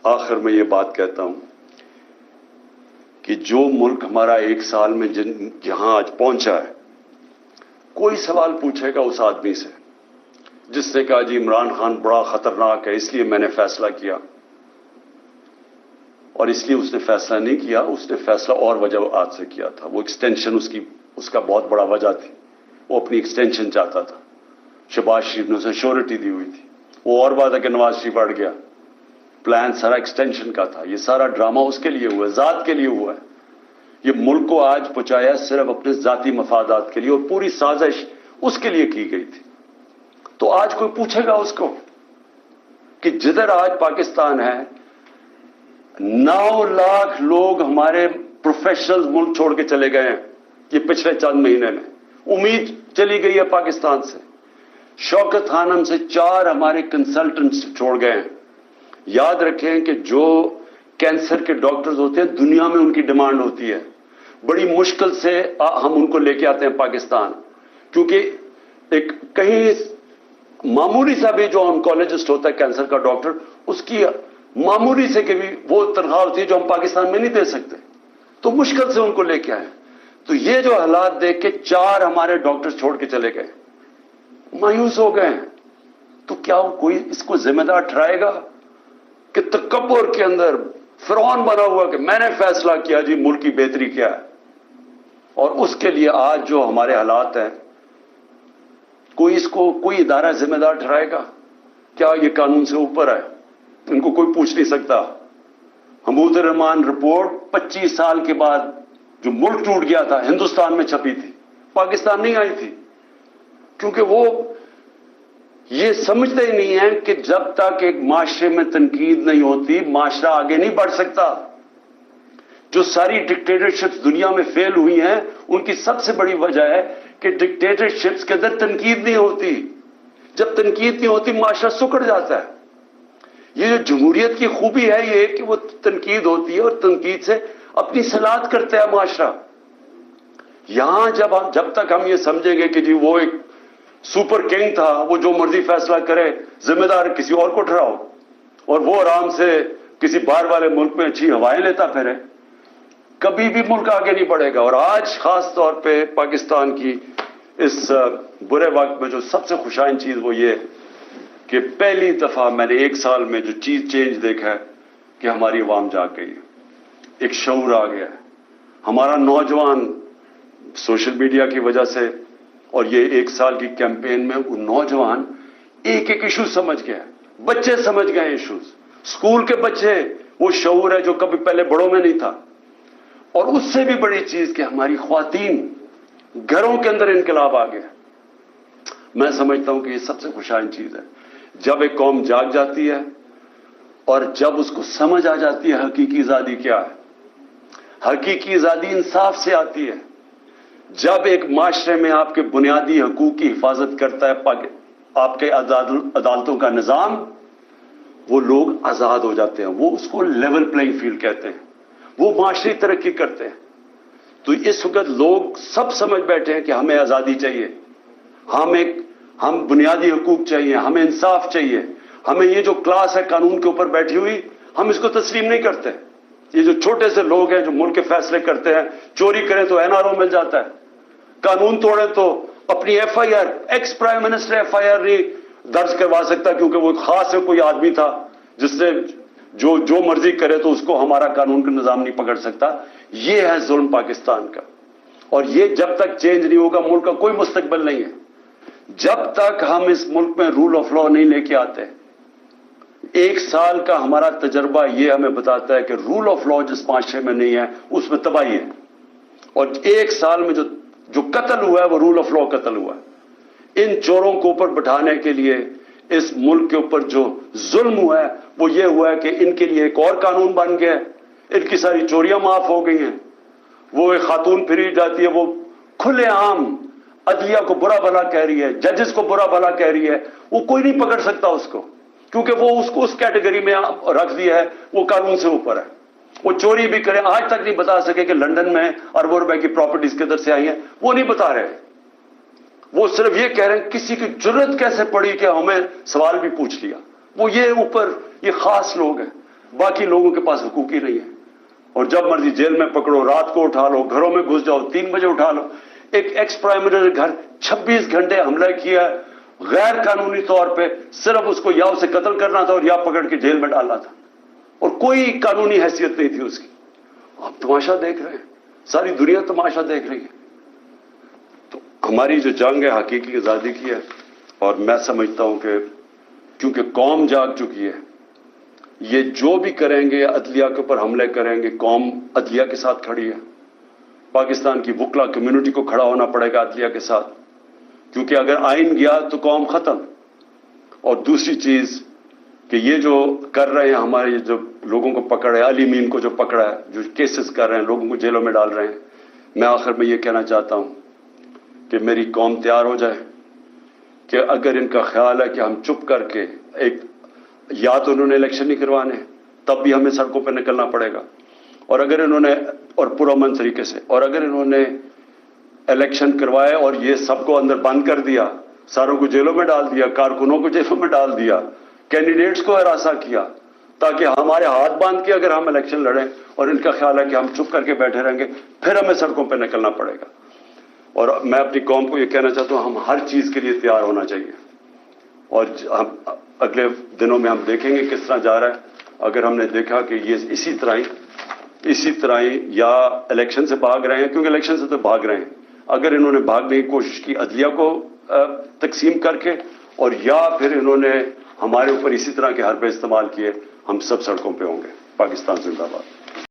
آخر میں یہ بات کہتا ہوں کہ جو ملک ہمارا 1 سال میں جہاں آج پہنچا ہے، کوئی سوال پوچھے گا اس آدمی سے جس نے کہا جی عمران خان بڑا خطرناک ہے اس لیے میں نے فیصلہ کیا، اور اس لیے اس نے فیصلہ نہیں کیا، اس نے فیصلہ اور وجوہات سے کیا تھا۔ وہ ایکسٹینشن اس کا بہت بڑا وجہ تھی، وہ اپنی ایکسٹینشن چاہتا تھا۔ شہباز شریف نے اسے شیورٹی دی ہوئی تھی، وہ اور بات ہے کہ نواز شریف بڑھ گیا، پلان سارا ایکسٹینشن کا تھا۔ یہ سارا ڈرامہ اس کے لیے ہوا ہے، ذات کے لیے ہوا ہے۔ یہ ملک کو آج پہنچایا صرف اپنے ذاتی مفادات کے لیے، اور پوری سازش اس کے لیے کی گئی تھی۔ تو آج کوئی پوچھے گا اس کو کہ جدھر آج پاکستان ہے 9 لاکھ لوگ ہمارے پروفیشنل ملک چھوڑ کے چلے گئے ہیں یہ پچھلے چند مہینے میں، امید چلی گئی ہے پاکستان سے۔ شوکت خانم سے 4 ہمارے کنسلٹنٹس چھوڑ گئے ہیں۔ یاد رکھیں کہ جو کینسر کے ڈاکٹرز ہوتے ہیں دنیا میں ان کی ڈیمانڈ ہوتی ہے، بڑی مشکل سے ہم ان کو لے کے آتے ہیں پاکستان، کیونکہ ایک کہیں معمولی سا بھی جو آنکولوجسٹ ہوتا ہے کینسر کا ڈاکٹر، اس کی معمولی سے کہ بھی وہ تنخواہ ہوتی ہے جو ہم پاکستان میں نہیں دے سکتے، تو مشکل سے ان کو لے کے آئے۔ تو یہ جو حالات دیکھ کے 4 ہمارے ڈاکٹر چھوڑ کے چلے گئے، مایوس ہو گئے ہیں۔ تو کیا کوئی اس کو ذمہ دار ٹھہرائے گا کہ تکبر کے اندر فرعون بنا ہوا کہ میں نے فیصلہ کیا جی ملک کی بہتری کیا ہے، اور اس کے لیے آج جو ہمارے حالات ہیں کوئی ادارہ ذمہ دار ٹھہرائے گا؟ کیا یہ قانون سے اوپر ہے؟ ان کو کوئی پوچھ نہیں سکتا۔ حمود الرحمان رپورٹ 25 سال کے بعد جو ملک ٹوٹ گیا تھا ہندوستان میں چھپی تھی، پاکستان نہیں آئی تھی، کیونکہ وہ یہ سمجھتے ہی نہیں ہیں کہ جب تک ایک معاشرے میں تنقید نہیں ہوتی معاشرہ آگے نہیں بڑھ سکتا۔ جو ساری ڈکٹیٹرشپس دنیا میں فیل ہوئی ہیں ان کی سب سے بڑی وجہ ہے کہ ڈکٹیٹرشپس کے اندر تنقید نہیں ہوتی۔ جب تنقید نہیں ہوتی معاشرہ سکڑ جاتا ہے۔ یہ جو جمہوریت کی خوبی ہے یہ کہ وہ تنقید ہوتی ہے اور تنقید سے اپنی صلاحیت کرتا ہے معاشرہ۔ یہاں جب تک ہم یہ سمجھیں گے کہ جی وہ ایک سپر کنگ تھا، وہ جو مرضی فیصلہ کرے، ذمہ دار کسی اور کو ٹھہراؤ، اور وہ آرام سے کسی باہر والے ملک میں اچھی ہوائیں لیتا پھرے، کبھی بھی ملک آگے نہیں بڑھے گا۔ اور آج خاص طور پہ پاکستان کی اس برے وقت میں جو سب سے خوشائن چیز وہ یہ کہ پہلی دفعہ میں نے 1 سال میں جو چیز چینج دیکھا ہے کہ ہماری عوام جاگ گئی ہے، ایک شعور آ گیا ہے۔ ہمارا نوجوان سوشل میڈیا کی وجہ سے اور یہ 1 سال کی کیمپین میں وہ نوجوان ایک ایشو سمجھ گئے، بچے سمجھ گئے ایشوز، اسکول کے بچے، وہ شعور ہے جو کبھی پہلے بڑوں میں نہیں تھا۔ اور اس سے بھی بڑی چیز کہ ہماری خواتین گھروں کے اندر انقلاب آ گیا۔ میں سمجھتا ہوں کہ یہ سب سے خوشائن چیز ہے جب ایک قوم جاگ جاتی ہے اور جب اس کو سمجھ آ جاتی ہے حقیقی آزادی کیا ہے۔ حقیقی آزادی انصاف سے آتی ہے جب ایک معاشرے میں آپ کے بنیادی حقوق کی حفاظت کرتا ہے آپ کے عدالتوں کا نظام، وہ لوگ آزاد ہو جاتے ہیں، وہ اس کو لیول پلئنگ فیلڈ کہتے ہیں، وہ معاشری ترقی کرتے ہیں۔ تو اس وقت لوگ سب سمجھ بیٹھے ہیں کہ ہمیں آزادی چاہیے، ہم بنیادی حقوق چاہیے، ہمیں انصاف چاہیے، ہمیں یہ جو کلاس ہے قانون کے اوپر بیٹھی ہوئی ہم اس کو تسلیم نہیں کرتے۔ یہ جو چھوٹے سے لوگ ہیں جو ملک کے فیصلے کرتے ہیں، چوری کریں تو NRO مل جاتا ہے، قانون توڑیں تو اپنی FIR، ex prime minister FIR نہیں درج کروا سکتا کیونکہ وہ خاص کوئی آدمی تھا جس نے جو مرضی کرے تو اس کو ہمارا قانون کا نظام نہیں پکڑ سکتا۔ یہ ہے ظلم پاکستان کا، اور یہ جب تک چینج نہیں ہوگا ملک کا کوئی مستقبل نہیں ہے۔ جب تک ہم اس ملک میں رول آف لا نہیں لے کے آتے، 1 سال کا ہمارا تجربہ یہ ہمیں بتاتا ہے کہ رول آف لا جس معاشرے میں نہیں ہے اس میں تباہی ہے، اور 1 سال میں جو قتل ہوا ہے وہ رول آف لا قتل ہوا ہے۔ ان چوروں کو اوپر بٹھانے کے لیے اس ملک کے اوپر جو ظلم ہوا ہے وہ یہ ہوا ہے کہ ان کے لیے ایک اور قانون بن گیا ہے، ان کی ساری چوریاں معاف ہو گئی ہیں۔ وہ ایک خاتون پھری جاتی ہے، وہ کھلے عام عدلیہ کو برا بھلا کہہ رہی ہے، ججز کو برا بھلا کہہ رہی ہے، وہ کوئی نہیں پکڑ سکتا اس کو، کیونکہ وہ اس کو اس کیٹیگری میں رکھ دیا ہے، وہ قانون سے اوپر ہے۔ وہ چوری بھی کرے، آج تک نہیں بتا سکے کہ لندن میں اربوں روپے کی پراپرٹیز کدھر سے آئی ہیں، وہ نہیں بتا رہے۔ وہ صرف یہ کہہ رہے ہیں کسی کی جرت کیسے پڑی کہ ہمیں سوال بھی پوچھ لیا۔ وہ یہ اوپر یہ خاص لوگ ہیں۔ باقی لوگوں کے پاس حقوق ہی نہیں ہے. اور جب مرضی جیل میں پکڑو, رات کو اٹھا لو, گھروں میں گھس جاؤ, 3 بجے اٹھا لو. ایک ایکس پرائم منسٹر کے گھر 26 گھنٹے حملہ کیا غیر قانونی طور پہ, صرف اس کو یا اسے قتل کرنا تھا اور یا پکڑ کے جیل میں ڈالنا تھا, اور کوئی قانونی حیثیت نہیں تھی اس کی. آپ تماشا دیکھ رہے ہیں, ساری دنیا تماشا دیکھ رہی ہے. تو ہماری جو جنگ ہے حقیقی آزادی کی ہے, اور میں سمجھتا ہوں کہ کیونکہ قوم جاگ چکی ہے, یہ جو بھی کریں گے عدلیہ کے اوپر حملے کریں گے, قوم عدلیہ کے ساتھ کھڑی ہے. پاکستان کی وکلا کمیونٹی کو کھڑا ہونا پڑے گا عدلیہ کے ساتھ, کیونکہ اگر آئین گیا تو قوم ختم. اور دوسری چیز کہ یہ جو کر رہے ہیں ہمارے جو لوگوں کو پکڑ ہے, علی مین کو جو پکڑا ہے, جو کیسز کر رہے ہیں, لوگوں کو جیلوں میں ڈال رہے ہیں, میں آخر میں یہ کہنا چاہتا ہوں کہ میری قوم تیار ہو جائے کہ اگر ان کا خیال ہے کہ ہم چپ کر کے یا تو انہوں نے الیکشن نہیں کروانے, تب بھی ہمیں سڑکوں پہ نکلنا پڑے گا, اور اگر انہوں نے, اور پرامن طریقے سے, اور اگر انہوں نے الیکشن کروائے اور یہ سب کو اندر بند کر دیا, ساروں کو جیلوں میں ڈال دیا, کارکنوں کو جیلوں میں ڈال دیا, کینڈیڈیٹس کو ہراساں کیا, تاکہ ہمارے ہاتھ باندھ کے اگر ہم الیکشن لڑیں, اور ان کا خیال ہے کہ ہم چپ کر کے بیٹھے رہیں گے, پھر ہمیں سڑکوں پہ نکلنا پڑے گا. اور میں اپنی قوم کو یہ کہنا چاہتا ہوں, ہم ہر چیز کے لیے تیار ہونا چاہیے. اور ہم اگلے دنوں میں ہم دیکھیں گے کس طرح جا رہا ہے. اگر ہم نے دیکھا کہ یہ اسی طرح ہی یا الیکشن سے بھاگ رہے ہیں, کیونکہ الیکشن سے تو بھاگ رہے ہیں, اگر انہوں نے بھاگنے کی کوشش کی عدلیہ کو تقسیم کر کے, اور یا پھر انہوں نے ہمارے اوپر اسی طرح کے حربے استعمال کیے, ہم سب سڑکوں پہ ہوں گے. پاکستان زندہ باد.